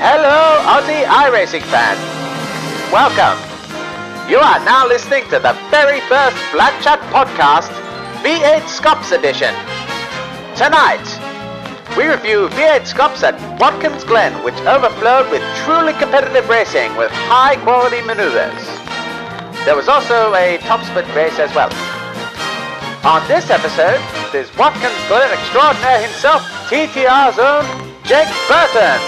Hello, Aussie iRacing fans. Welcome. You are now listening to the very first FlatChat Podcast V8SCOPS edition. Tonight, we review V8SCOPS at Watkins Glen, which overflowed with truly competitive racing with high-quality maneuvers. There was also a top split race as well. On this episode, there's Watkins Glen extraordinaire himself, TTR's own Jake Burton.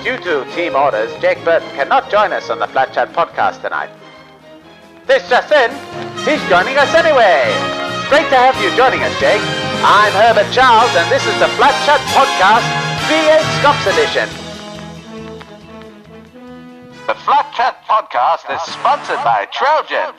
Due to team orders, Jake Burton cannot join us on the FlatChat Podcast tonight. This just in, he's joining us anyway. Great to have you joining us, Jake. I'm Herbert Charles, and this is the FlatChat Podcast V8SCOPS edition. The FlatChat Podcast is sponsored by Trojan.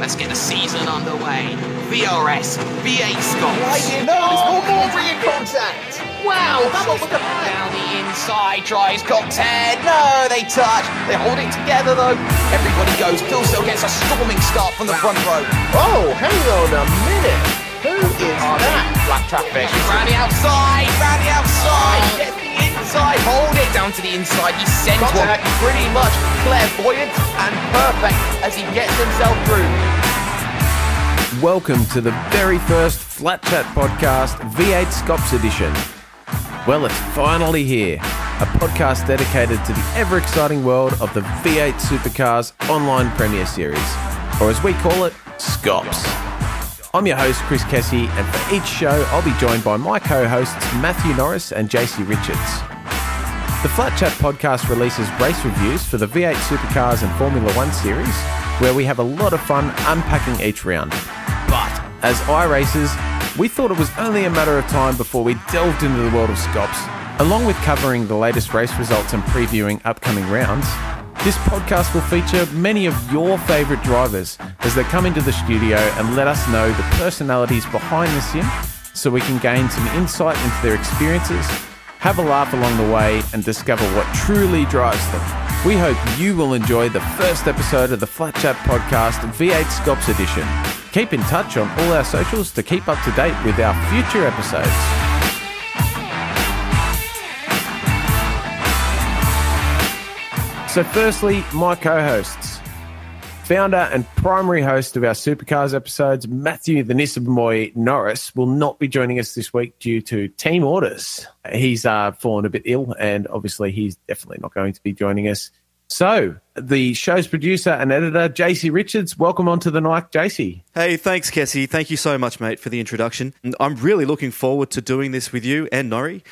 Let's get the season underway. VRS, V8SCOPS. There's no more rear contact. Wow, look at that. Down the inside, tries cocktail. No, they touch. They hold it together though. Everybody goes. Phil gets a storming start from the front row. Oh, hang on a minute. Who is that? Black traffic. Round the outside. Get the inside. Hold it down to the inside. He sends one pretty much clairvoyant and perfect as he gets himself through. Welcome to the very first FlatChat Podcast V8SCOPS edition. Well, it's finally here. A podcast dedicated to the ever-exciting world of the V8 Supercars Online Premier Series, or as we call it, SCOPS. I'm your host, Chris Kessie, and for each show, I'll be joined by my co-hosts, Matthew Norris and JC Richards. The FlatChat Podcast releases race reviews for the V8 Supercars and Formula 1 series, where we have a lot of fun unpacking each round. But as iRacers, we thought it was only a matter of time before we delved into the world of SCOPS. Along with covering the latest race results and previewing upcoming rounds, this podcast will feature many of your favourite drivers as they come into the studio and let us know the personalities behind the sim so we can gain some insight into their experiences, have a laugh along the way and discover what truly drives them. We hope you will enjoy the first episode of the FlatChat Podcast V8SCOPS edition. Keep in touch on all our socials to keep up to date with our future episodes. So firstly, my co-hosts. Founder and primary host of our Supercars episodes, Matthew the Nissaboy Norris, will not be joining us this week due to team orders. He's fallen a bit ill, and obviously he's definitely not going to be joining us. So, the show's producer and editor, JC Richards, welcome onto the night, JC. Hey, thanks, Kessie. Thank you so much, mate, for the introduction. I'm really looking forward to doing this with you and Norrie.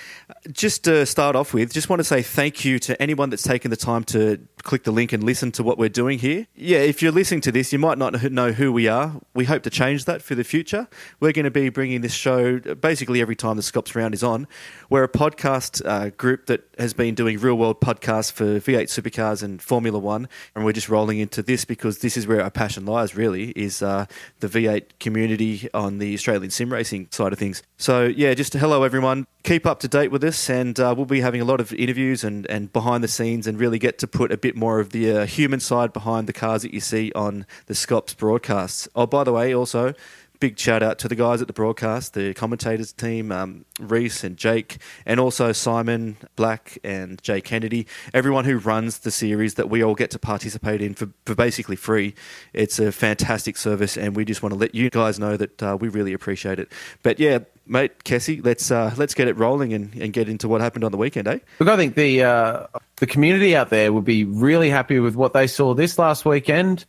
Just to start off with, just want to say thank you to anyone that's taken the time to click the link and listen to what we're doing here. Yeah, if you're listening to this, you might not know who we are. We hope to change that for the future. We're going to be bringing this show basically every time the SCOPS round is on. We're a podcast group that has been doing real-world podcasts for V8 Supercars and Formula 1, and we're just rolling into this because this is where our passion lies, really, is the V8 community on the Australian sim racing side of things. So, yeah, just hello, everyone. Keep up to date with us, and we'll be having a lot of interviews and behind the scenes and really get to put a bit more of the human side behind the cars that you see on the SCOPS broadcasts. Oh, by the way, also, big shout out to the guys at the broadcast, the commentators team, Reese and Jake, and also Simon Black and Jay Kennedy, everyone who runs the series that we all get to participate in for basically free. It's a fantastic service, and we just want to let you guys know that we really appreciate it. But yeah, mate, Kessie, let's get it rolling and get into what happened on the weekend, eh? Look, I think the community out there would be really happy with what they saw this last weekend.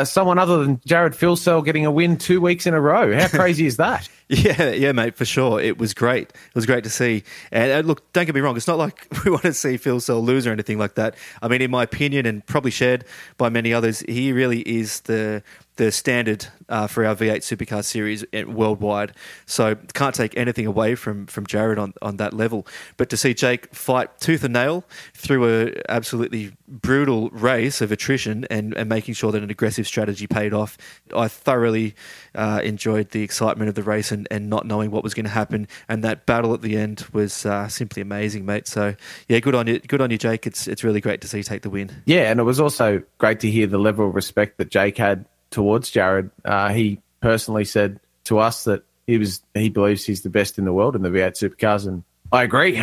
Someone other than Jared Filsell getting a win 2 weeks in a row. How crazy is that? Yeah, mate, for sure. It was great. It was great to see. And look, don't get me wrong, it's not like we want to see Filsell lose or anything like that. I mean, in my opinion, and probably shared by many others, he really is the standard for our V8 Supercar series worldwide. So can't take anything away from Jared on that level. But to see Jake fight tooth and nail through a absolutely brutal race of attrition and making sure that an aggressive strategy paid off, I thoroughly enjoyed the excitement of the race and not knowing what was going to happen. And that battle at the end was simply amazing, mate. So yeah, good on you, Jake. It's really great to see you take the win. Yeah, and it was also great to hear the level of respect that Jake had towards Jared. He personally said to us that he believes he's the best in the world in the V8 supercars, and I agree.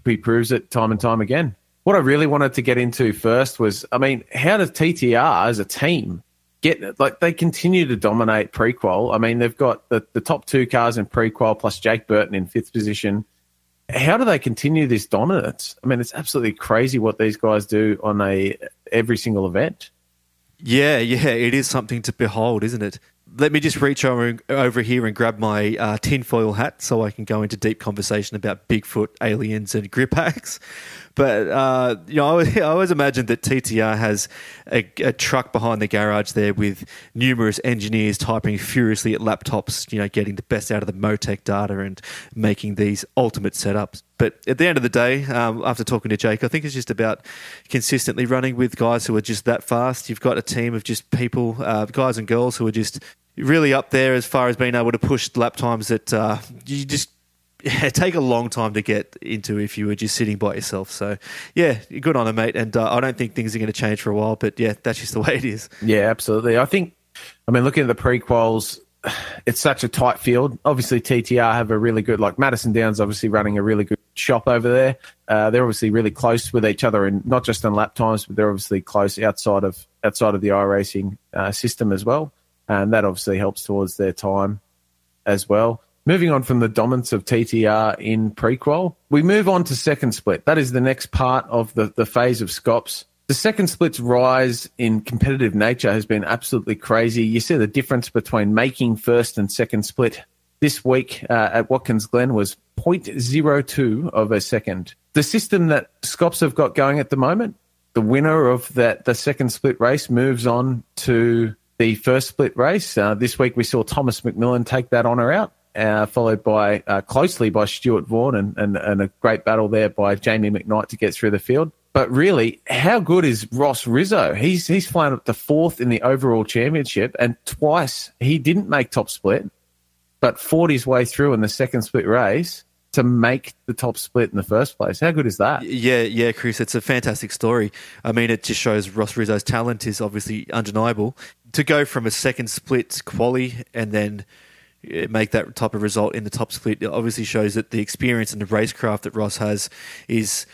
He proves it time and time again. What I really wanted to get into first was, I mean, how does TTR as a team they continue to dominate pre-qual? I mean, they've got the top 2 cars in pre-qual plus Jake Burton in 5th position. How do they continue this dominance? I mean, it's absolutely crazy what these guys do on every single event. Yeah, it is something to behold, isn't it? Let me just reach over here and grab my tinfoil hat so I can go into deep conversation about Bigfoot, aliens, and grip hacks. But, I always imagined that TTR has a truck behind the garage there with numerous engineers typing furiously at laptops, getting the best out of the Motec data and making these ultimate setups. But at the end of the day, after talking to Jake, I think it's just about consistently running with guys who are just that fast. You've got a team of just people, guys and girls who are just really up there as far as being able to push lap times that you just take a long time to get into if you were just sitting by yourself. So, yeah, good on them, mate. And I don't think things are going to change for a while, but, yeah, that's just the way it is. Yeah, absolutely. Looking at the pre-quals, it's such a tight field. Obviously, TTR have a really good, Madison Downs obviously running a really good shop over there. They're obviously really close with each other, and not just on lap times, but they're obviously close outside of the iRacing system as well. And that obviously helps towards their time as well. Moving on from the dominance of TTR in pre-qual, we move on to second split. That is the next part of the phase of SCOPS. The second split's rise in competitive nature has been absolutely crazy. You see the difference between making first and second split this week at Watkins Glen was 0.02 of a second. The system that SCOPS have got going at the moment, the winner of the second split race moves on to the first split race. This week we saw Thomas McMillan take that honour out. Followed by closely by Stuart Vaughan and a great battle there by Jamie McKnight to get through the field. But really, how good is Ross Rizzo? He's flown up to 4th in the overall championship, and twice he didn't make top split, but fought his way through in the second split race to make the top split in the first place. How good is that? Yeah, Chris, it's a fantastic story. I mean, it just shows Ross Rizzo's talent is obviously undeniable. To go from a second split quali and then make that type of result in the top split, it obviously shows that the experience and the racecraft that Ross has is,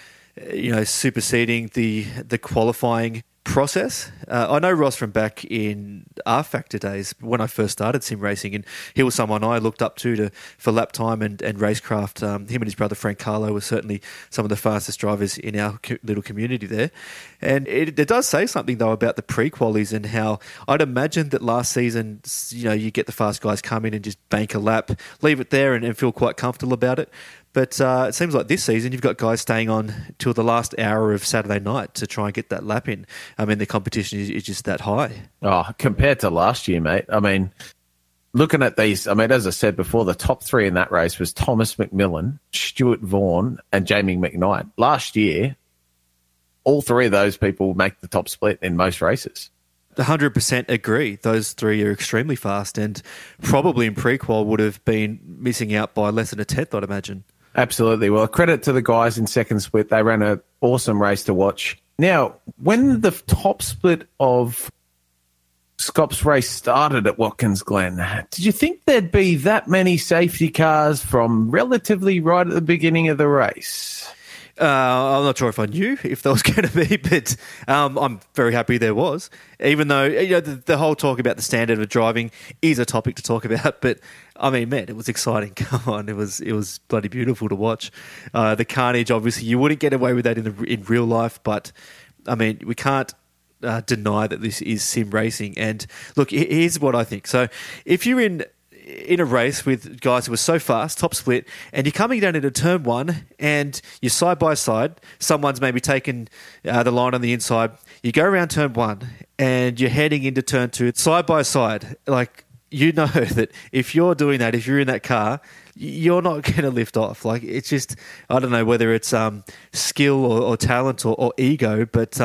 superseding the qualifying process. I know Ross from back in R Factor days when I first started sim racing, and he was someone I looked up to for lap time and racecraft. Him and his brother Frank Carlo were certainly some of the fastest drivers in our little community there. And it does say something though about the pre-qualies and how I'd imagine that last season, you get the fast guys come in and just bank a lap, leave it there and feel quite comfortable about it. But it seems like this season you've got guys staying on till the last hour of Saturday night to try and get that lap in. I mean, the competition is just that high. Oh, compared to last year, mate. I mean, looking at these, as I said before, the top 3 in that race was Thomas McMillan, Stuart Vaughan, and Jamie McKnight. Last year, all 3 of those people make the top split in most races. 100% agree. Those 3 are extremely fast and probably in pre-qual would have been missing out by less than a tenth, I'd imagine. Absolutely. Well, credit to the guys in second split. They ran an awesome race to watch. Now, when the top split of SCOPS race started at Watkins Glen, did you think there'd be that many safety cars from relatively right at the beginning of the race? I'm not sure if I knew if there was going to be, but I'm very happy there was. Even though the whole talk about the standard of driving is a topic to talk about, but I mean, man, it was exciting. Come on, it was bloody beautiful to watch. The carnage, obviously, you wouldn't get away with that in real life, but I mean, we can't deny that this is sim racing. And look, here's what I think. So, if you're in a race with guys who are so fast, top split, and you're coming down into turn 1 and you're side by side, someone's maybe taken the line on the inside, you go around turn 1 and you're heading into turn 2, side by side, that if you're doing that, if you're in that car, you're not going to lift off. It's just, I don't know whether it's skill or talent or ego, but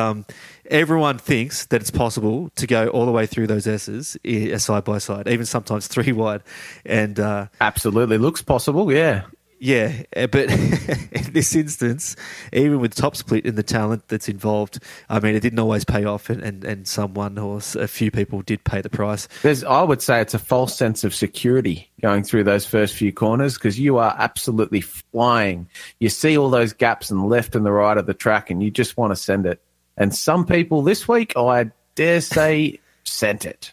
everyone thinks that it's possible to go all the way through those S's side by side, even sometimes 3 wide. And absolutely looks possible, yeah. Yeah, but in this instance, even with top split and the talent that's involved, I mean, it didn't always pay off, and someone or a few people did pay the price. I would say it's a false sense of security going through those first few corners because you are absolutely flying. You see all those gaps on the left and the right of the track, and you just want to send it. And some people this week, I dare say, sent it.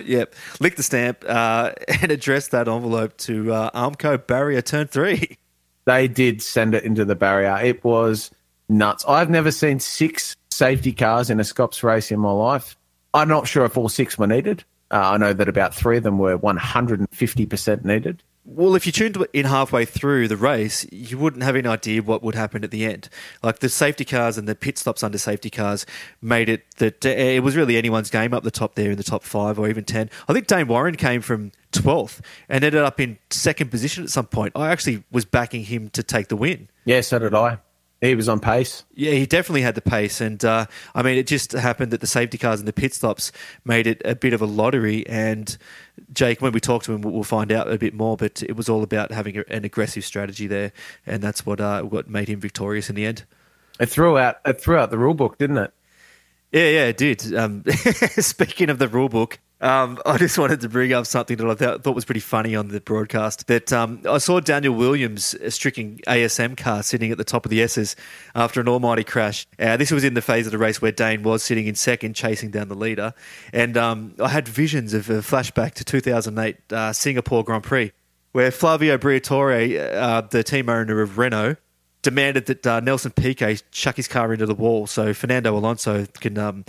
Yep. Lick the stamp and address that envelope to Armco Barrier Turn 3. They did send it into the barrier. It was nuts. I've never seen 6 safety cars in a SCOPS race in my life. I'm not sure if all 6 were needed. I know that about 3 of them were 150% needed. Well, if you tuned in halfway through the race, you wouldn't have any idea what would happen at the end. Like the safety cars and the pit stops under safety cars made it that it was really anyone's game up the top there in the top 5 or even 10. I think Dane Warren came from 12th and ended up in 2nd position at some point. I actually was backing him to take the win. Yeah, so did I. He was on pace. Yeah, he definitely had the pace. And, I mean, it just happened that the safety cars and the pit stops made it a bit of a lottery. And Jake, when we talk to him, we'll find out a bit more. But it was all about having an aggressive strategy there. And that's what made him victorious in the end. It threw out the rule book, didn't it? Yeah, it did. Speaking of the rule book, I just wanted to bring up something that I thought was pretty funny on the broadcast. That I saw Daniel Williams striking ASM car sitting at the top of the S's after an almighty crash. This was in the phase of the race where Dane was sitting in 2nd, chasing down the leader. And I had visions of a flashback to 2008 Singapore Grand Prix, where Flavio Briatore, the team owner of Renault, demanded that Nelson Piquet chuck his car into the wall so Fernando Alonso can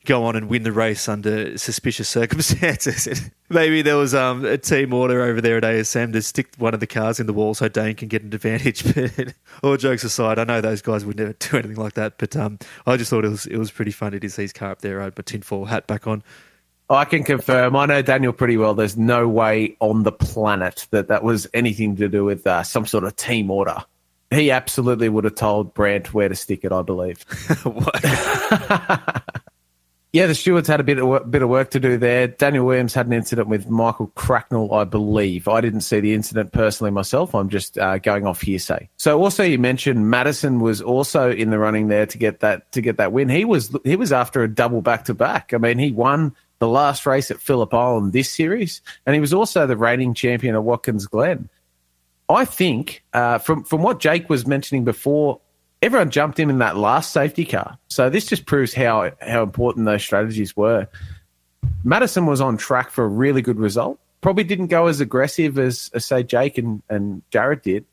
go on and win the race under suspicious circumstances. Maybe there was a team order over there at ASM to stick one of the cars in the wall so Dane can get an advantage. But all jokes aside, I know those guys would never do anything like that. But I just thought it was pretty funny to see his car up there. I had my tinfoil hat back on. I can confirm. I know Daniel pretty well. There's no way on the planet that was anything to do with some sort of team order. He absolutely would have told Brandt where to stick it, I believe. Yeah, the stewards had a bit of work to do there. Daniel Williams had an incident with Michael Cracknell, I believe. I didn't see the incident personally myself. I'm just going off hearsay. So also you mentioned Madison was also in the running there to get that win. He was after a double back-to-back. I mean, he won the last race at Phillip Island this series, and he was also the reigning champion at Watkins Glen. I think from what Jake was mentioning before, everyone jumped in that last safety car. So this just proves how important those strategies were. Madison was on track for a really good result. Probably didn't go as aggressive as say, Jake and Jared did,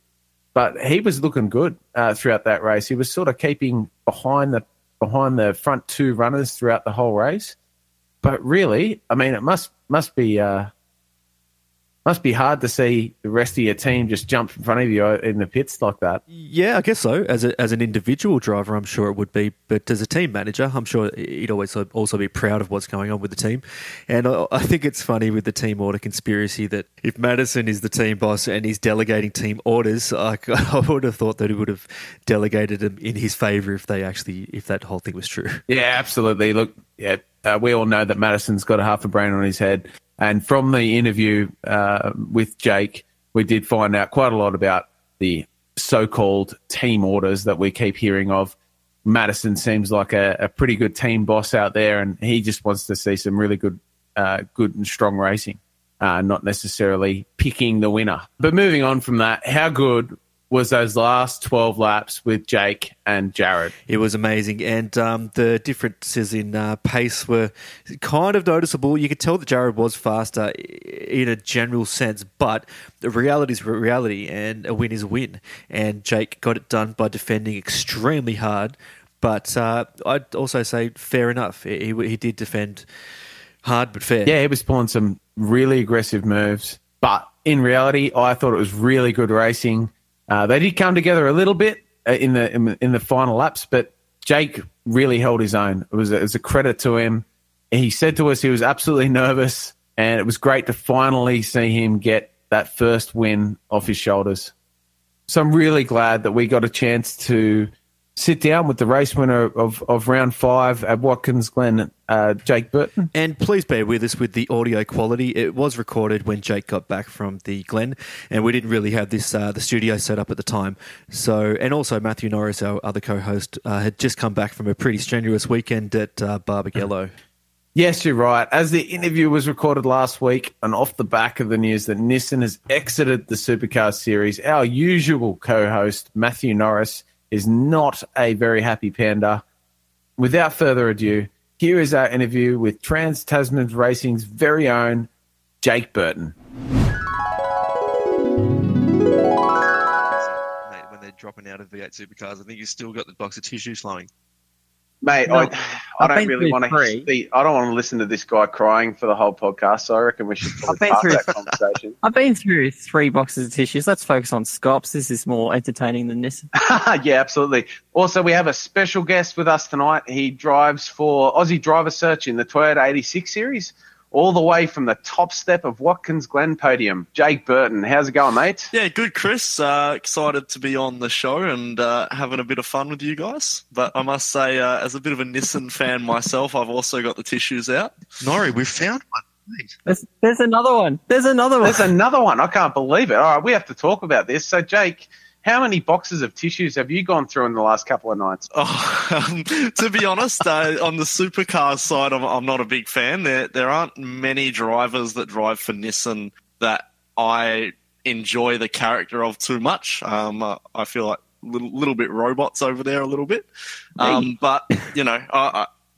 but he was looking good throughout that race. He was sort of keeping behind the front 2 runners throughout the whole race. But really, I mean, it must be hard to see the rest of your team just jump in front of you in the pits like that. Yeah, I guess so. As an individual driver, I'm sure it would be. But as a team manager, I'm sure he'd always also be proud of what's going on with the team. And I think it's funny with the team order conspiracy that if Madison is the team boss and he's delegating team orders, I would have thought that he would have delegated them in his favour if that whole thing was true. Yeah, absolutely. Look, yeah, we all know that Madison's got a half a brain on his head. And from the interview with Jake, we did find out quite a lot about the so-called team orders that we keep hearing of. Madison seems like a pretty good team boss out there, and he just wants to see some really good and strong racing, not necessarily picking the winner. But moving on from that, how good was those last 12 laps with Jake and Jared? It was amazing. And the differences in pace were kind of noticeable. You could tell that Jared was faster in a general sense, but the reality is reality, and a win is a win. And Jake got it done by defending extremely hard. But I'd also say fair enough. He did defend hard but fair. Yeah, he was pulling some really aggressive moves. But in reality, I thought it was really good racing. They did come together a little bit in the final laps, but Jake really held his own. It was a credit to him. He said to us he was absolutely nervous, and it was great to finally see him get that first win off his shoulders. So I'm really glad that we got a chance to sit down with the race winner of round 5 at Watkins Glen, Jake Burton. And please bear with us with the audio quality. It was recorded when Jake got back from the Glen, and we didn't really have this the studio set up at the time. So, and also Matthew Norris, our other co-host, had just come back from a pretty strenuous weekend at Barbagallo. Yes, you're right. As the interview was recorded last week, and off the back of the news that Nissan has exited the Supercar Series, our usual co-host, Matthew Norris, is not a very happy panda. Without further ado, here is our interview with Trans-Tasman Racing's very own Jake Burton. Mate, when they're dropping out of V8 Supercars, I think you've still got the box of tissues flowing. Mate, No, I don't really want to. I don't want to listen to this guy crying for the whole podcast. So I reckon we should probably pass that conversation. I've been through 3 boxes of tissues. Let's focus on SCOPS. This is more entertaining than this. Yeah, absolutely. Also, we have a special guest with us tonight. He drives for Aussie Driver Search in the Toyota 86 Series, all the way from the top step of Watkins Glen podium. Jake Burton, how's it going, mate? Yeah, good, Chris. Excited to be on the show and having a bit of fun with you guys. But I must say, as a bit of a Nissan fan myself, I've also got the tissues out. Norrie, we've found one. There's another one. There's another one. I can't believe it. All right, we have to talk about this. So, Jake, how many boxes of tissues have you gone through in the last couple of nights? To be honest, on the supercar side, I'm not a big fan. There aren't many drivers that drive for Nissan that I enjoy the character of too much. I feel like little bit robots over there a little bit. But, you know,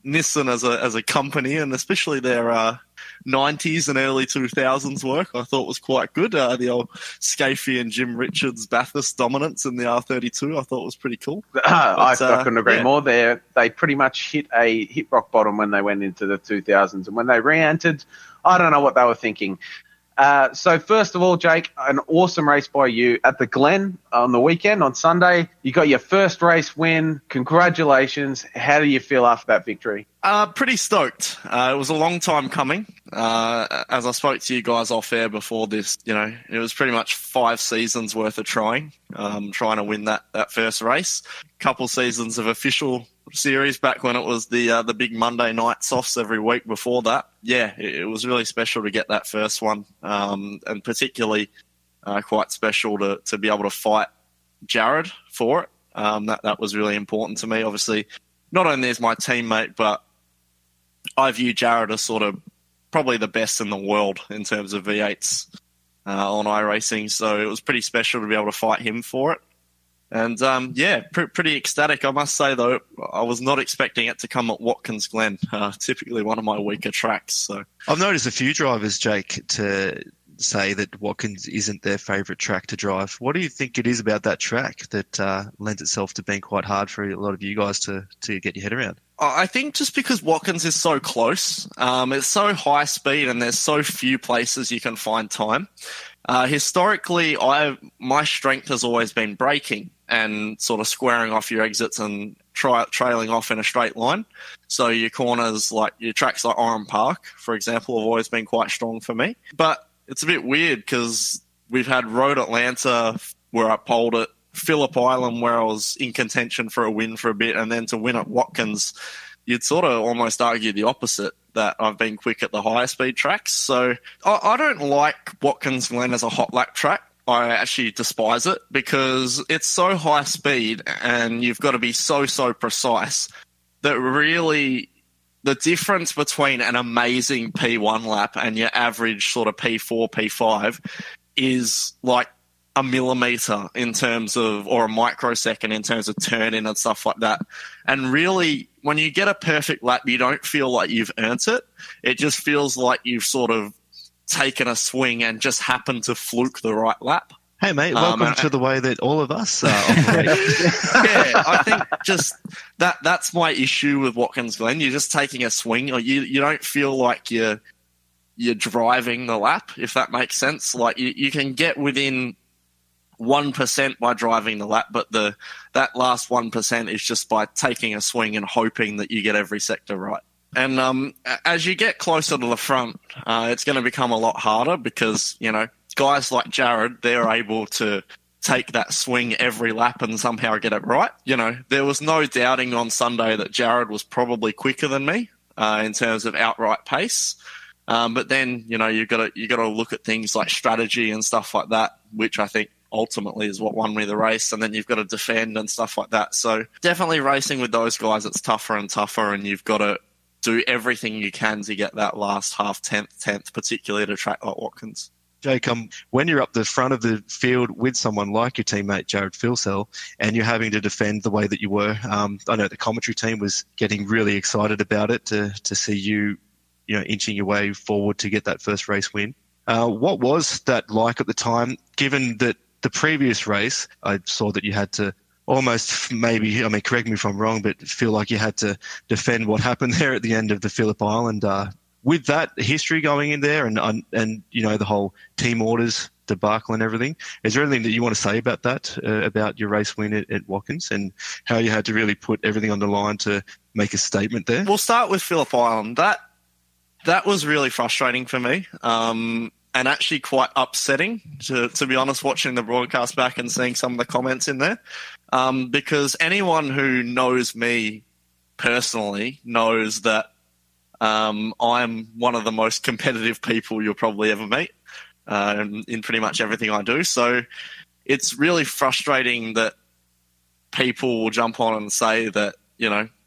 Nissan as a company, and especially their 90s and early 2000s work, I thought was quite good. The old Scafie and Jim Richards Bathurst dominance in the R32, I thought was pretty cool. I couldn't agree more. They pretty much hit rock bottom when they went into the 2000s, and when they re-entered, I don't know what they were thinking. So first of all, Jake, an awesome race by you at the Glen on the weekend, on Sunday. You got your first race win. Congratulations. How do you feel after that victory? Pretty stoked. It was a long time coming. As I spoke to you guys off air before this, you know, it was pretty much 5 seasons worth of trying to win that first race. Couple seasons of official series back when it was the big Monday night softs every week before that. Yeah, it was really special to get that first one, and particularly quite special to be able to fight Jared for it. That was really important to me. Obviously, not only as my teammate, but I view Jared as sort of probably the best in the world in terms of V8s on iRacing. So it was pretty special to be able to fight him for it. And, pretty ecstatic. I must say, though, I was not expecting it to come at Watkins Glen, typically one of my weaker tracks. So I've noticed a few drivers, Jake, to say that Watkins isn't their favourite track to drive. What do you think it is about that track that lends itself to being quite hard for a lot of you guys to get your head around? I think just because Watkins is so close, it's so high speed and there's so few places you can find time. Historically, my strength has always been braking and sort of squaring off your exits and trailing off in a straight line. So your corners, like your tracks like Oran Park, for example, have always been quite strong for me. But it's a bit weird because we've had Road Atlanta where I poled it, Phillip Island where I was in contention for a win for a bit, and then to win at Watkins, you'd sort of almost argue the opposite, that I've been quick at the higher speed tracks. So I don't like Watkins Glen as a hot lap track. I actually despise it because it's so high speed and you've got to be so precise that really the difference between an amazing P1 lap and your average sort of P4, P5 is like a millimetre in terms of, or a microsecond in terms of turn-in and stuff like that. And really, when you get a perfect lap, you don't feel like you've earned it. It just feels like you've sort of taken a swing and just happened to fluke the right lap. Hey, mate, welcome to the way that all of us operate. Yeah, I think just that's my issue with Watkins Glen. You're just taking a swing, or you don't feel like you're driving the lap, if that makes sense. Like you can get within 1% by driving the lap, but that last 1% is just by taking a swing and hoping that you get every sector right. And as you get closer to the front, it's going to become a lot harder because, you know, guys like Jared, they're able to take that swing every lap and somehow get it right. You know, there was no doubting on Sunday that Jared was probably quicker than me in terms of outright pace. But then, you know, you got to look at things like strategy and stuff like that, which I think ultimately is what won me the race. And then you've got to defend and stuff like that. So definitely racing with those guys, it's tougher and tougher, and you've got to do everything you can to get that last half tenth, particularly at a track like Watkins. Jake, when you're up the front of the field with someone like your teammate Jared Filsell, and you're having to defend the way that you were, I know the commentary team was getting really excited about it to see you inching your way forward to get that first race win. What was that like at the time, given that the previous race, I saw that you had to almost correct me if I'm wrong, but feel like you had to defend what happened there at the end of the Phillip Island. With that history going in there and the whole team orders debacle and everything, is there anything that you want to say about that, about your race win at Watkins and how you had to really put everything on the line to make a statement there? We'll start with Phillip Island. That was really frustrating for me. And actually quite upsetting, to be honest, watching the broadcast back and seeing some of the comments in there. Because anyone who knows me personally knows that I'm one of the most competitive people you'll probably ever meet in pretty much everything I do. So it's really frustrating that people will jump on and say that,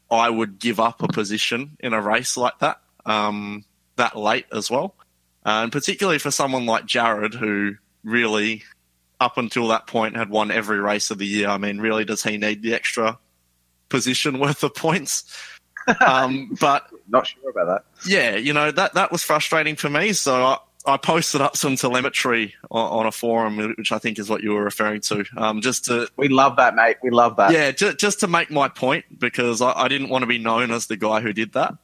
I would give up a position in a race like that, that late as well. And particularly for someone like Jared, who really, up until that point, had won every race of the year. I mean, really, does he need the extra position worth of points? But not sure about that. Yeah, that was frustrating for me. So I posted up some telemetry on a forum, which I think is what you were referring to. We love that, mate. We love that. Yeah, just to make my point, because I didn't want to be known as the guy who did that.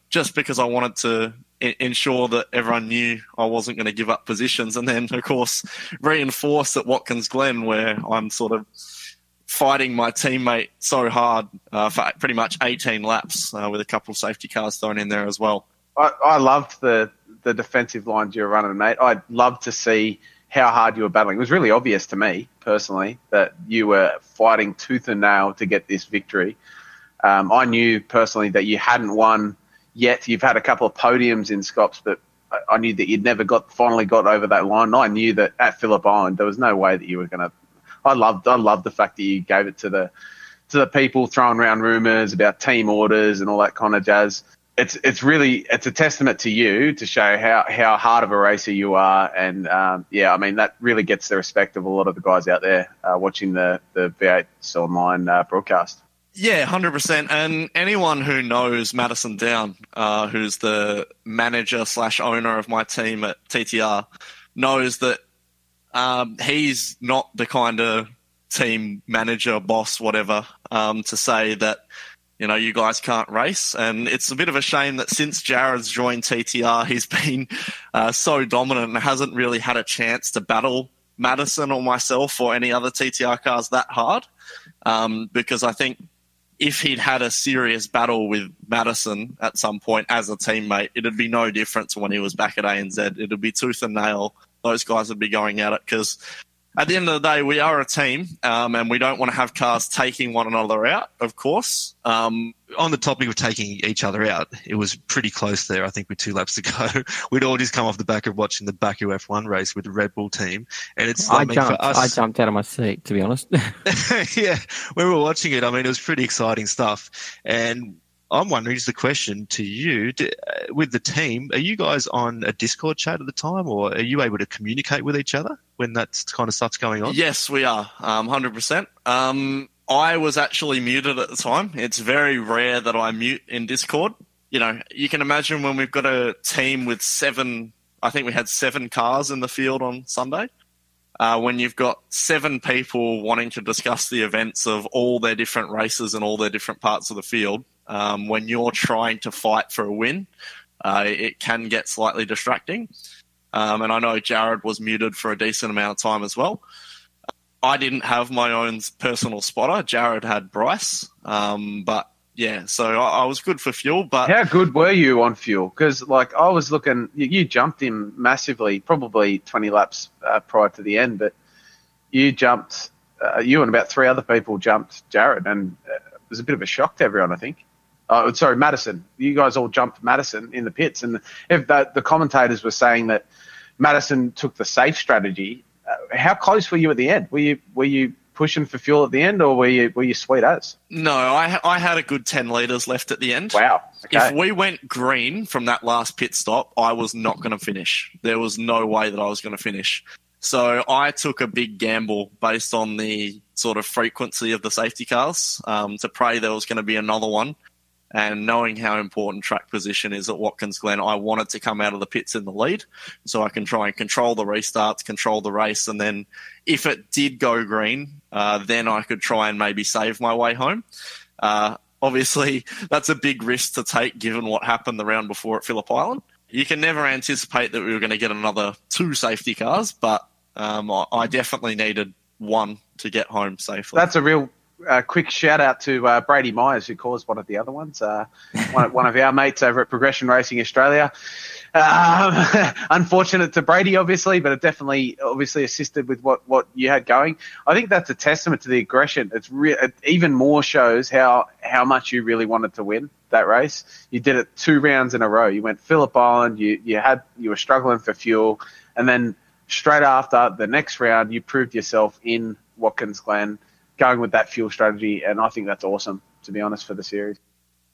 Just because I wanted to ensure that everyone knew I wasn't going to give up positions. And then, of course, reinforce at Watkins Glen, where I'm sort of fighting my teammate so hard for pretty much 18 laps with a couple of safety cars thrown in there as well. I loved the defensive lines you were running, mate. I'd love to see how hard you were battling. It was really obvious to me, personally, that you were fighting tooth and nail to get this victory. I knew personally that you hadn't won yet. You've had a couple of podiums in Scops, but I knew that you'd never finally got over that line. I knew that at Phillip Island there was no way that you were going to. I loved the fact that you gave it to the people throwing around rumours about team orders and all that kind of jazz. It's a testament to you to show how hard of a racer you are, and that really gets the respect of a lot of the guys out there watching the V8 online broadcast. Yeah, 100%. And anyone who knows Madison Down, who's the manager / owner of my team at TTR, knows that he's not the kind of team manager, boss, whatever, to say that, you guys can't race. And it's a bit of a shame that since Jared's joined TTR, he's been so dominant and hasn't really had a chance to battle Madison or myself or any other TTR cars that hard. Because I think if he'd had a serious battle with Madison at some point as a teammate, it'd be no different to when he was back at ANZ. It'd be tooth and nail. Those guys would be going at it because at the end of the day, we are a team and we don't want to have cars taking one another out, of course. On the topic of taking each other out, it was pretty close there, I think, with 2 laps to go. We'd all just come off the back of watching the Baku F1 race with the Red Bull team. And I jumped out of my seat, to be honest. Yeah, when we were watching it, it was pretty exciting stuff. And I'm wondering, just a question to you, with the team, are you guys on a Discord chat at the time, or are you able to communicate with each other when that kind of stuff's going on? Yes, we are, 100%. I was actually muted at the time. It's very rare that I mute in Discord. You can imagine when we've got a team with 7, I think we had 7 cars in the field on Sunday. When you've got 7 people wanting to discuss the events of all their different races and all their different parts of the field, when you're trying to fight for a win, it can get slightly distracting. And I know Jared was muted for a decent amount of time as well. I didn't have my own personal spotter. Jared had Bryce. But Yeah, so I was good for fuel, but How good were you on fuel? Because, I was looking, you jumped him massively, probably 20 laps prior to the end, but you jumped, you and about 3 other people jumped Jared, and it was a bit of a shock to everyone, I think. Oh, sorry, Madison. You guys all jumped Madison in the pits, and if the commentators were saying that Madison took the safe strategy, how close were you at the end? Were you pushing for fuel at the end, or were you sweet as? no, I had a good 10 litres left at the end. Wow. Okay. If we went green from that last pit stop, I was not going to finish. There was no way that I was going to finish. So I took a big gamble based on the sort of frequency of the safety cars to pray there was going to be another one. And knowing how important track position is at Watkins Glen, I wanted to come out of the pits in the lead so I can try and control the restarts, control the race. And then if it did go green, then I could try and maybe save my way home. Obviously, that's a big risk to take given what happened the round before at Phillip Island. You can never anticipate that we were going to get another 2 safety cars, but I definitely needed 1 to get home safely. That's a real quick shout out to Brady Myers, who caused one of the other ones. One of our mates over at Progression Racing Australia. Unfortunate to Brady, obviously, but it definitely obviously assisted with what you had going. I think that's a testament to the aggression. It even more shows how much you really wanted to win that race. You did it 2 rounds in a row. You went Phillip Island. You were struggling for fuel, and then straight after the next round, you proved yourself in Watkins Glen, going with that fuel strategy, and I think that's awesome, to be honest, for the series.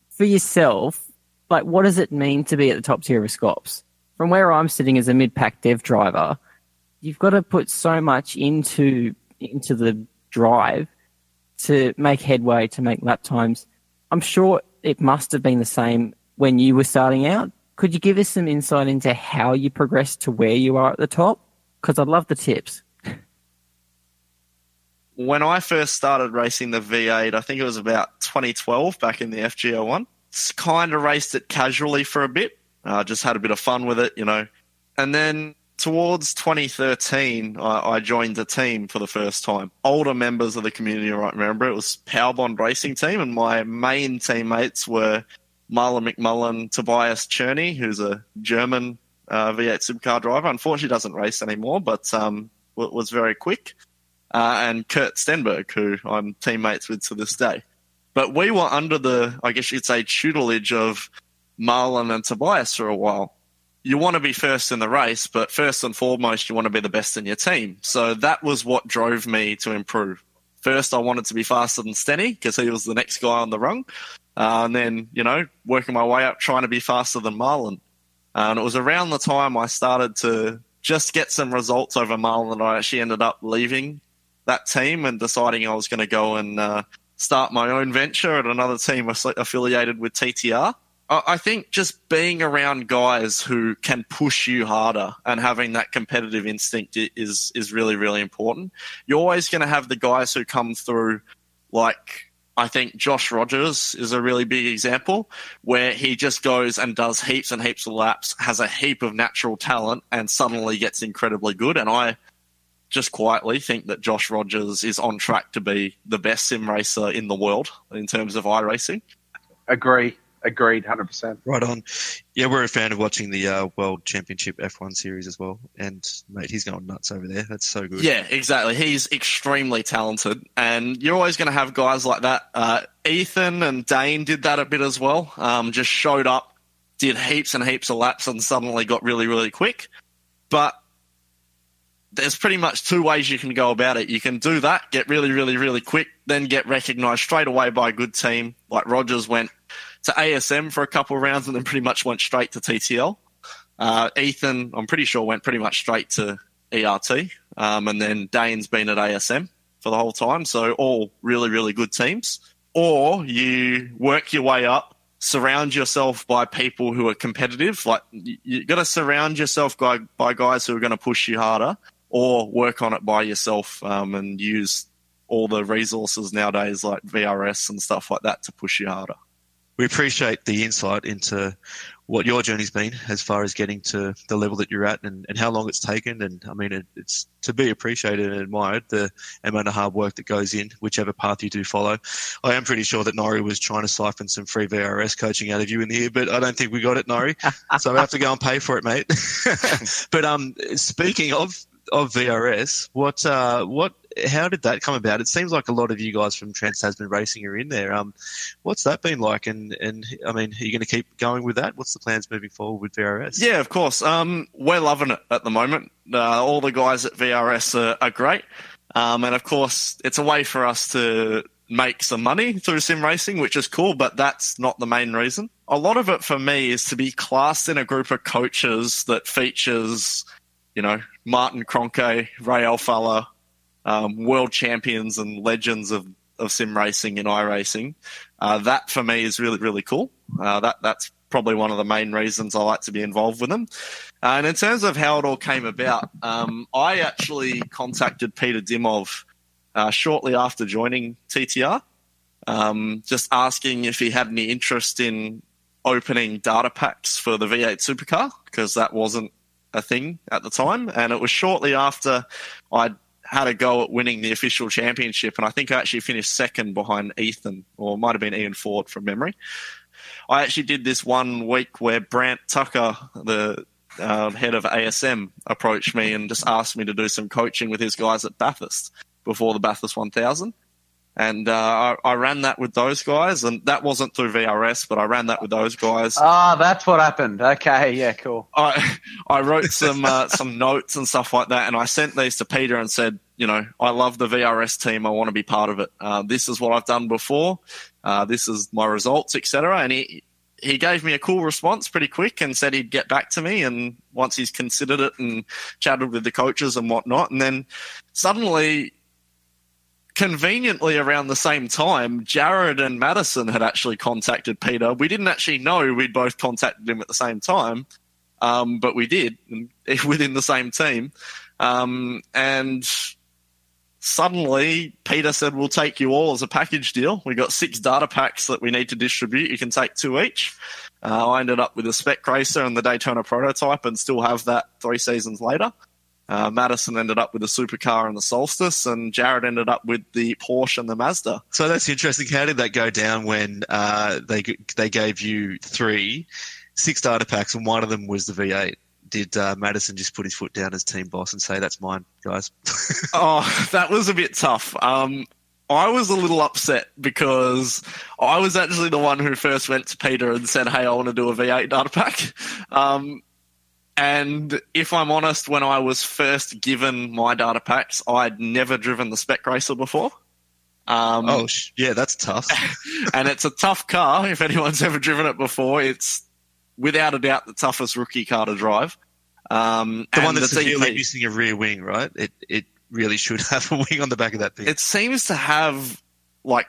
For yourself, what does it mean to be at the top tier of SCOPS? From where I'm sitting as a mid-pack dev driver, you've got to put so much into the drive to make headway, to make lap times. I'm sure it must have been the same when you were starting out. Could you give us some insight into how you progressed to where you are at the top? Because I'd love the tips. When I first started racing the V8, I think it was about 2012 back in the FG01. Kind of raced it casually for a bit. Just had a bit of fun with it, And then towards 2013, I joined a team for the first time. Older members of the community, I remember. It was Powerbond Racing Team, and my main teammates were Marlon McMullen, Tobias Cherney, who's a German V8 supercar driver. Unfortunately, doesn't race anymore, but was very quick. And Kurt Stenberg, who I'm teammates with to this day. But we were under the, I guess you'd say, tutelage of Marlon and Tobias for a while. You want to be first in the race, but first and foremost, you want to be the best in your team. So that was what drove me to improve. First, I wanted to be faster than Stenny because he was the next guy on the rung. And then, working my way up, trying to be faster than Marlon. And it was around the time I started to just get some results over Marlon that I actually ended up leaving that team and deciding I was going to go and start my own venture at another team affiliated with TTR. I think just being around guys who can push you harder and having that competitive instinct is really, really important. You're always going to have the guys who come through, I think Josh Rogers is a really big example, where he just goes and does heaps and heaps of laps, has a heap of natural talent, and suddenly gets incredibly good. And I just quietly think that Josh Rogers is on track to be the best sim racer in the world in terms of iRacing. Agreed, 100%. Right on. Yeah, we're a fan of watching the World Championship F1 series as well. And, mate, he's going nuts over there. That's so good. Yeah, exactly. He's extremely talented. And you're always going to have guys like that. Ethan and Dane did that a bit as well. Just showed up, did heaps and heaps of laps, and suddenly got really, really quick. But there's pretty much 2 ways you can go about it. You can do that, get really, really, really quick, then get recognised straight away by a good team. Like Rogers went to ASM for a couple of rounds and then pretty much went straight to TTL. Ethan, I'm pretty sure, went pretty much straight to ERT. And then Dane's been at ASM for the whole time. So all really, really good teams. Or you work your way up, surround yourself by people who are competitive. Like you got to surround yourself by guys who are going to push you harder, or work on it by yourself and use all the resources nowadays like VRS and stuff like that to push you harder. We appreciate the insight into what your journey's been as far as getting to the level that you're at, and how long it's taken. And I mean, it's to be appreciated and admired, the amount of hard work that goes in whichever path you do follow. I am pretty sure that Norrie was trying to siphon some free VRS coaching out of you in here, but I don't think we got it, Norrie. So I have to go and pay for it, mate. But speaking of VRS, how did that come about? It seems like a lot of you guys from Trans-Tasman Racing are in there. What's that been like? And I mean, are you going to keep going with that? What's the plans moving forward with VRS? Yeah, of course. We're loving it at the moment. All the guys at VRS are great. And of course, it's a way for us to make some money through sim racing, which is cool, but that's not the main reason. A lot of it for me is to be classed in a group of coaches that features, Martin Kroenke, Ray Alfalla, world champions and legends of sim racing and iRacing. That for me is really, really cool. That's probably one of the main reasons I like to be involved with them. And in terms of how it all came about, I actually contacted Peter Dimov shortly after joining TTR, just asking if he had any interest in opening data packs for the V8 Supercar, because that wasn't a thing at the time. And it was shortly after I'd had a go at winning the official championship, and I think I actually finished second behind Ethan, or it might have been Ian Ford from memory. I actually did this 1 week where Brant Tucker, the head of ASM, approached me and just asked me to do some coaching with his guys at Bathurst before the Bathurst 1000. And I ran that with those guys, and that wasn't through VRS, but I ran that with those guys. Ah, that's what happened. Okay, yeah, cool. I wrote some notes and stuff like that, and I sent these to Peter and said, I love the VRS team. I want to be part of it. This is what I've done before. This is my results, etc. And he gave me a cool response pretty quick and said he'd get back to me, and once he's considered it and chatted with the coaches and whatnot. And then suddenly, conveniently around the same time, Jared and Madison had actually contacted Peter. We didn't actually know we'd both contacted him at the same time, but we did within the same team. And suddenly Peter said, we'll take you all as a package deal. We got 6 data packs that we need to distribute. You can take 2 each. I ended up with a Spec Racer and the Daytona prototype and still have that 3 seasons later. Madison ended up with the Supercar and the Solstice, and Jared ended up with the Porsche and the Mazda. So that's interesting. How did that go down when they gave you 6 data packs, and one of them was the V8? Did Madison just put his foot down as team boss and say, that's mine, guys? Oh, that was a bit tough. I was a little upset because I was actually the one who first went to Peter and said, hey, I want to do a V8 data pack. And if I'm honest, when I was first given my data packs, I'd never driven the Spec Racer before. Yeah, that's tough. And it's a tough car. If anyone's ever driven it before, it's without a doubt the toughest rookie car to drive. The one that's severely missing a rear wing, right? It really should have a wing on the back of that thing. It seems to have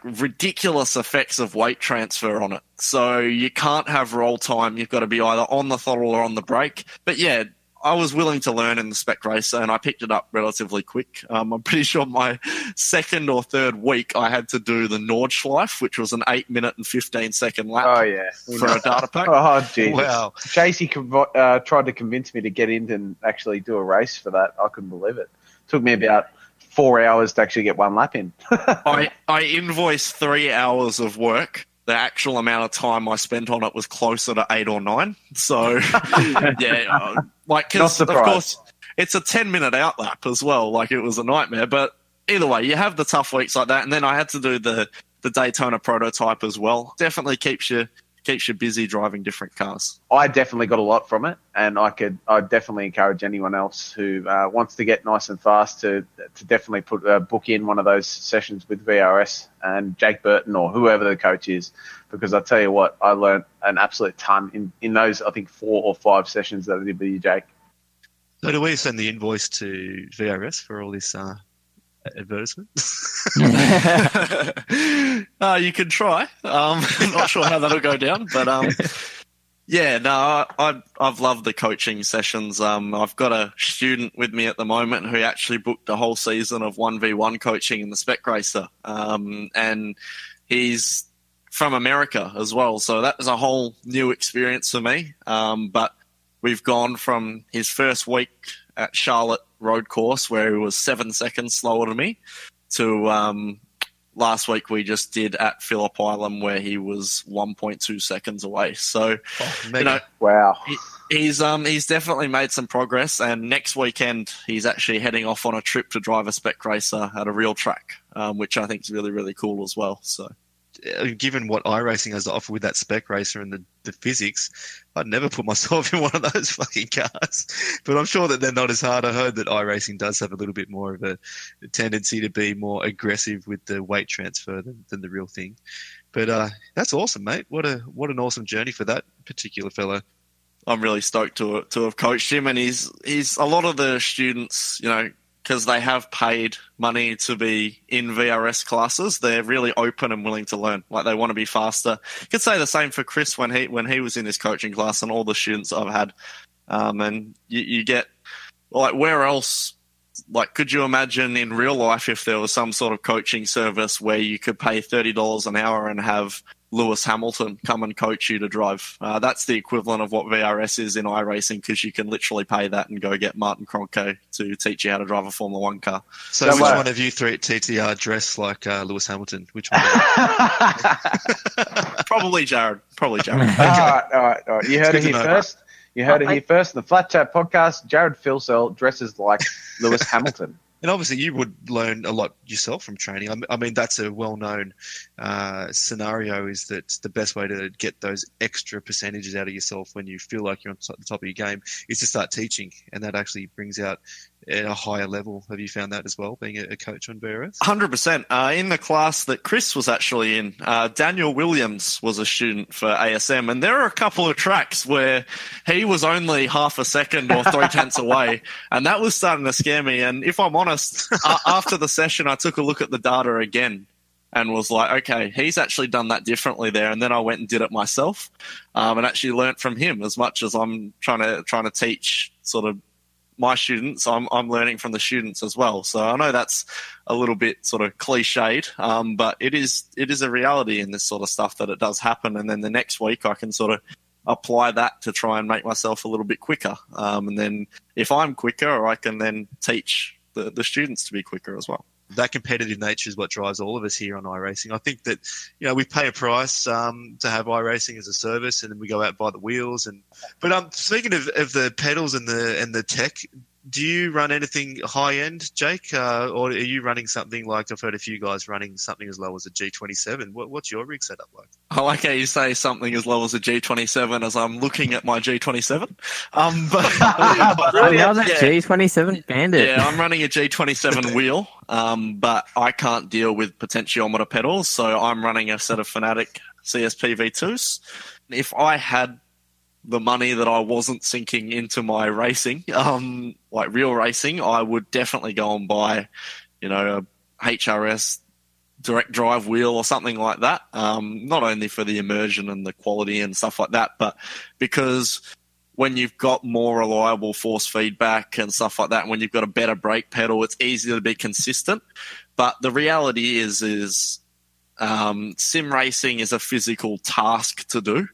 ridiculous effects of weight transfer on it. So you can't have roll time. You've got to be either on the throttle or on the brake. But yeah, I was willing to learn in the Spec Racer, and I picked it up relatively quick. I'm pretty sure my 2nd or 3rd week I had to do the Nordschleife, which was an 8-minute and 15-second lap. Oh, yeah. For a data pack. Oh, Jesus. Wow. Chasey tried to convince me to get in and actually do a race for that. I couldn't believe it. Took me about 4 hours to actually get 1 lap in. I invoiced 3 hours of work. The actual amount of time I spent on it was closer to 8 or 9. So, yeah, because of course it's a 10-minute outlap as well. It was a nightmare. But either way, you have the tough weeks like that, and then I had to do the Daytona prototype as well. Definitely keeps you busy driving different cars. I definitely got a lot from it, and I'd definitely encourage anyone else who wants to get nice and fast to definitely book in one of those sessions with VRS and Jake Burton or whoever the coach is, because I tell you what, I learned an absolute ton in those, I think, 4 or 5 sessions that I did with you, Jake. So do we send the invoice to VRS for all this advertisement? You could try. I'm not sure how that'll go down, but yeah, no, I've loved the coaching sessions. I've got a student with me at the moment who actually booked a whole season of 1v1 coaching in the Spec Racer, and he's from America as well. So that was a whole new experience for me. But we've gone from his first week at Charlotte Road Course, where he was 7 seconds slower than me, to last week we just did at Phillip Island, where he was 1.2 seconds away. So, wow. He's definitely made some progress, and next weekend he's actually heading off on a trip to drive a spec racer at a real track, which I think is really, really cool as well. So, given what iRacing has to offer with that spec racer and the physics, I'd never put myself in one of those fucking cars. But I'm sure that they're not as hard. I heard that iRacing does have a little bit more of a tendency to be more aggressive with the weight transfer than the real thing. But that's awesome, mate. What an awesome journey for that particular fellow. I'm really stoked to have coached him, and he's a lot of the students, because they have paid money to be in VRS classes, they're really open and willing to learn. Like, they want to be faster. You could say the same for Chris when he was in his coaching class, and all the students I've had. And you get, like, where else, like, could you imagine in real life if there was some sort of coaching service where you could pay $30 an hour and have Lewis Hamilton come and coach you to drive? That's the equivalent of what VRS is in iRacing, because you can literally pay that and go get Martin Cronke to teach you how to drive a Formula One car. So which one of you three at TTR dress like Lewis Hamilton? Which one? Probably Jared. All right. You heard it here first. You heard it here first. The FlatChat podcast, Jared Filsell dresses like Lewis Hamilton. And obviously you would learn a lot yourself from training. I mean, that's a well-known scenario, is that the best way to get those extra percentages out of yourself when you feel like you're on the top of your game is to start teaching. And that actually brings out at a higher level. Have you found that as well, being a coach on VRS? 100%. In the class that Chris was actually in, Daniel Williams was a student for ASM, and there are a couple of tracks where he was only half a second or 0.3 away, and that was starting to scare me. And if I'm honest, after the session, I took a look at the data again and was like, okay, he's actually done that differently there. And then I went and did it myself, and actually learnt from him. As much as I'm trying to teach sort of my students, I'm learning from the students as well. So I know that's a little bit sort of cliched, but it is a reality in this sort of stuff that it does happen. And then the next week I can sort of apply that to try and make myself a little bit quicker. And then if I'm quicker, I can then teach the students to be quicker as well. That competitive nature is what drives all of us here on iRacing. I think that, we pay a price to have iRacing as a service, and then we go out and buy the wheels. But speaking of the pedals and the tech, do you run anything high end, Jake, or are you running something like, I've heard a few guys running something as low as a G27? What's your rig setup like? I like how you say something as low as a G27, as I'm looking at my G27. Another G27 Bandit. Yeah, I'm running a G27 wheel, but I can't deal with potentiometer pedals, so I'm running a set of Fanatic CSP V2s. If I had the money that I wasn't sinking into my racing, like real racing, I would definitely go and buy, a HRS direct drive wheel or something like that. Not only for the immersion and the quality and stuff like that, but because when you've got more reliable force feedback and stuff like that, and when you've got a better brake pedal, it's easier to be consistent. But the reality is sim racing is a physical task to do.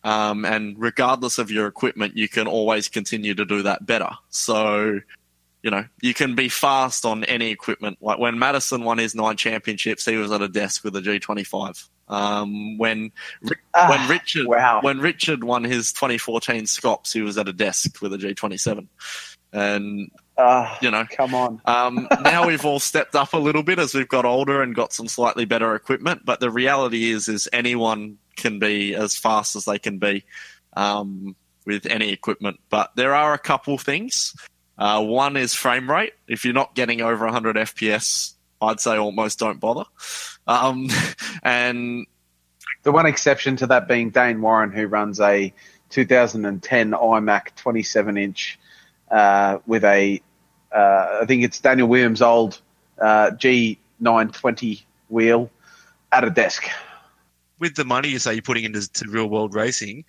And regardless of your equipment, you can always continue to do that better. So, you can be fast on any equipment. Like when Madison won his 9 championships, he was at a desk with a G25. When Richard won his 2014 SCOPS, he was at a desk with a G27. And, come on. Now we've all stepped up a little bit as we've got older and got some slightly better equipment. But the reality is anyone can be as fast as they can be with any equipment. But there are a couple things. One is frame rate. If you're not getting over 100 FPS, I'd say almost don't bother. And the one exception to that being Dane Warren, who runs a 2010 iMac 27-inch with I think it's Daniel Williams' old G920 wheel at a desk. With the money you say you're putting into real world racing,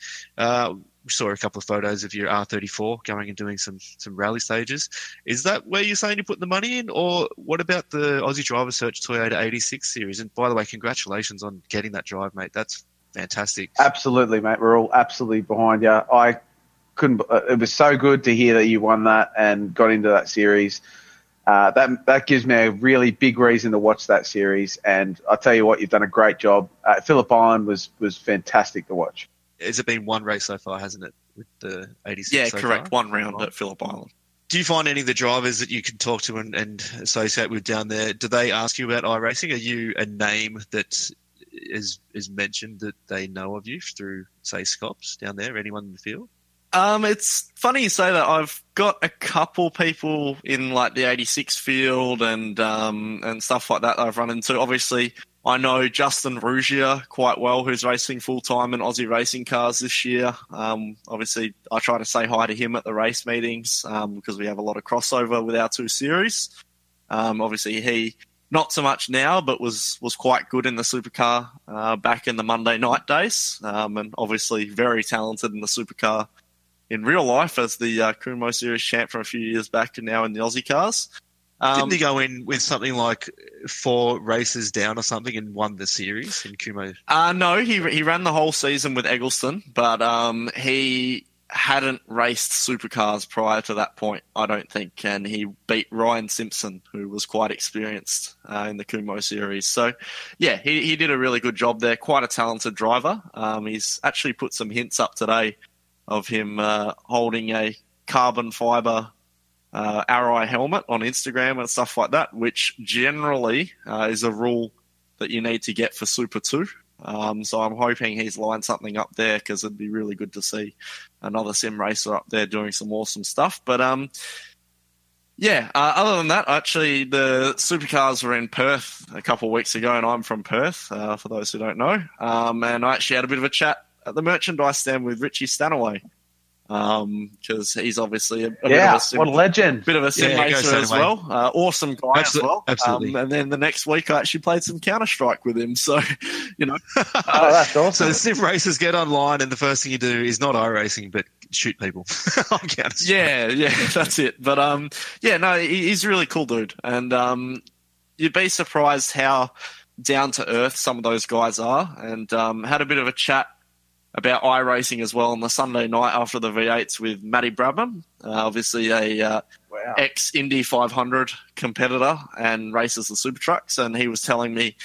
saw a couple of photos of your R34 going and doing some rally stages. Is that where you're saying you put the money in, or what about the Aussie Driver Search Toyota 86 series? And by the way, congratulations on getting that drive, mate. That's fantastic. Absolutely, mate. We're all absolutely behind you. I couldn't. It was so good to hear that you won that and got into that series. That gives me a really big reason to watch that series. And I'll tell you what, you've done a great job. Phillip Island was fantastic to watch. Has it been one race so far, hasn't it, with the 86? Yeah, so correct. Far? One round at Phillip Island. Do you find any of the drivers that you can talk to and associate with down there, do they ask you about iRacing? Are you a name that is mentioned that they know of you through, say, SCOPS down there? Anyone in the field? It's funny you say that. I've got a couple people in like the 86 field and stuff like that I've run into. Obviously, I know Justin Rugia quite well, who's racing full-time in Aussie racing cars this year. Obviously, I try to say hi to him at the race meetings because we have a lot of crossover with our two series. Obviously, he, not so much now, but was quite good in the supercar back in the Monday night days, and obviously very talented in the supercar in real life as the Kumo Series champ from a few years back and now in the Aussie cars. Didn't he go in with something like 4 races down or something and won the series in Kumo? No, he ran the whole season with Eggleston, but he hadn't raced supercars prior to that point, I don't think, and he beat Ryan Simpson, who was quite experienced in the Kumo Series. So, yeah, he did a really good job there. Quite a talented driver. He's actually put some hints up today of him holding a carbon fibre Arai helmet on Instagram and stuff like that, which generally is a rule that you need to get for Super 2. So I'm hoping he's lined something up there because it'd be really good to see another sim racer up there doing some awesome stuff. But other than that, actually, the supercars were in Perth a couple of weeks ago, and I'm from Perth, for those who don't know. And I actually had a bit of a chat at the merchandise stand with Richie Stanaway. Because he's obviously a bit of a sim, what a legend. Bit of a sim racer as well. Awesome guy as well. Absolutely. And then the next week I actually played some Counter-Strike with him. So, you know. Oh, that's awesome. So the sim racers get online and the first thing you do is not iRacing, but shoot people on Counter-Strike. Yeah, that's it. But, he's a really cool dude. And you'd be surprised how down to earth some of those guys are. And had a bit of a chat about iRacing as well on the Sunday night after the V8s with Matty Bradman, obviously a ex-Indy 500 competitor and races the super trucks. And he was telling me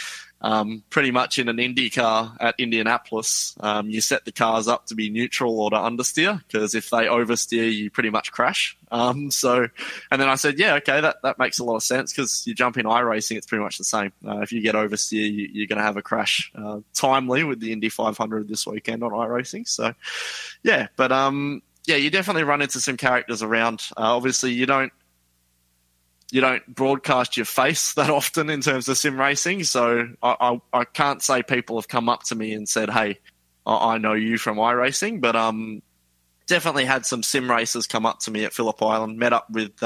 pretty much in an Indy car at Indianapolis, you set the cars up to be neutral or to understeer, because if they oversteer, you pretty much crash. And then I said, yeah, okay, that makes a lot of sense, because you jump in iRacing, it's pretty much the same. If you get oversteer, you're going to have a crash timely with the Indy 500 this weekend on iRacing. So, yeah, but you definitely run into some characters around. Obviously, you don't broadcast your face that often in terms of sim racing, so I can't say people have come up to me and said, hey, I know you from iRacing, but definitely had some sim racers come up to me at Phillip Island, met up with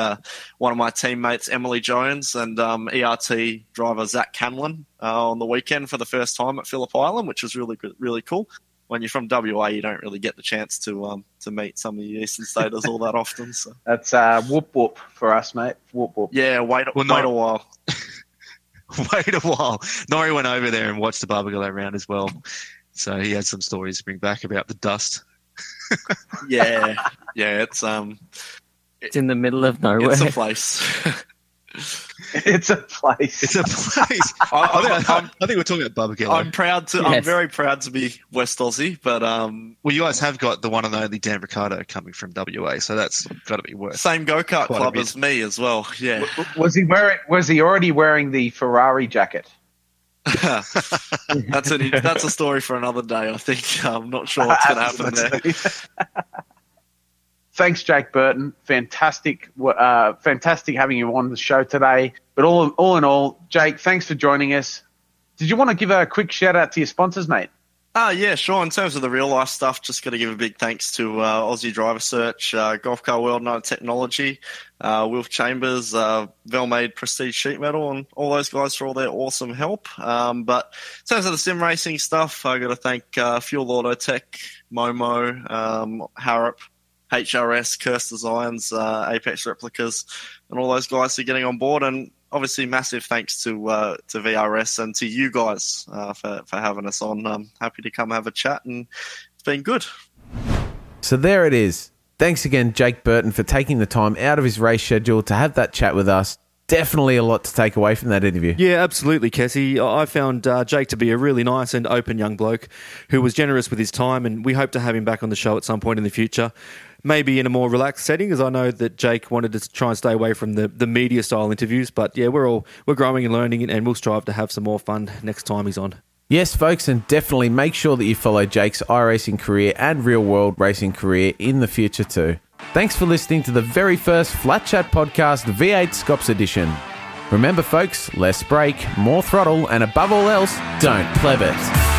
one of my teammates, Emily Jones, and ERT driver Zach Canlon on the weekend for the first time at Phillip Island, which was really good, really cool. When you're from WA, you don't really get the chance to meet some of the Eastern Staters all that often. So that's whoop whoop for us, mate. Whoop whoop. Yeah, wait a while. Wait a while. Norrie went over there and watched the Barbagallo round as well, so he had some stories to bring back about the dust. yeah, it's in the middle of nowhere. It's a place. It's a place. I think we're talking about Barbagallo. I'm very proud to be West Aussie, but well, you guys have got the one and only Dan Ricciardo coming from WA, so that's got to be worth. Same go-kart club as me as well. Yeah. Was he already wearing the Ferrari jacket? That's a story for another day, I think. I'm not sure what's going to happen there. Thanks, Jake Burton. Fantastic having you on the show today. But all in all, Jake, thanks for joining us. Did you want to give a quick shout out to your sponsors, mate? Yeah, sure. In terms of the real life stuff, just got to give a big thanks to Aussie Driver Search, Golf Car World Night Technology, Wilf Chambers, Velmade Prestige Sheet Metal, and all those guys for all their awesome help. But in terms of the sim racing stuff, I got to thank Fuel Auto Tech, Momo, Harrop, HRS, Curse Designs, Apex Replicas, and all those guys for getting on board. And obviously, massive thanks to VRS and to you guys for having us on. I'm happy to come have a chat, and it's been good. So there it is. Thanks again, Jake Burton, for taking the time out of his race schedule to have that chat with us. Definitely a lot to take away from that interview. Yeah, absolutely, Cassie. I found Jake to be a really nice and open young bloke who was generous with his time, and we hope to have him back on the show at some point in the future. Maybe in a more relaxed setting, as I know that Jake wanted to try and stay away from the media-style interviews. But yeah, we're growing and learning, and we'll strive to have some more fun next time he's on. Yes, folks, and definitely make sure that you follow Jake's iRacing career and real-world racing career in the future too. Thanks for listening to the very first FlatChat Podcast V8SCOPS edition. Remember, folks, less brake, more throttle, and above all else, don't pleb it.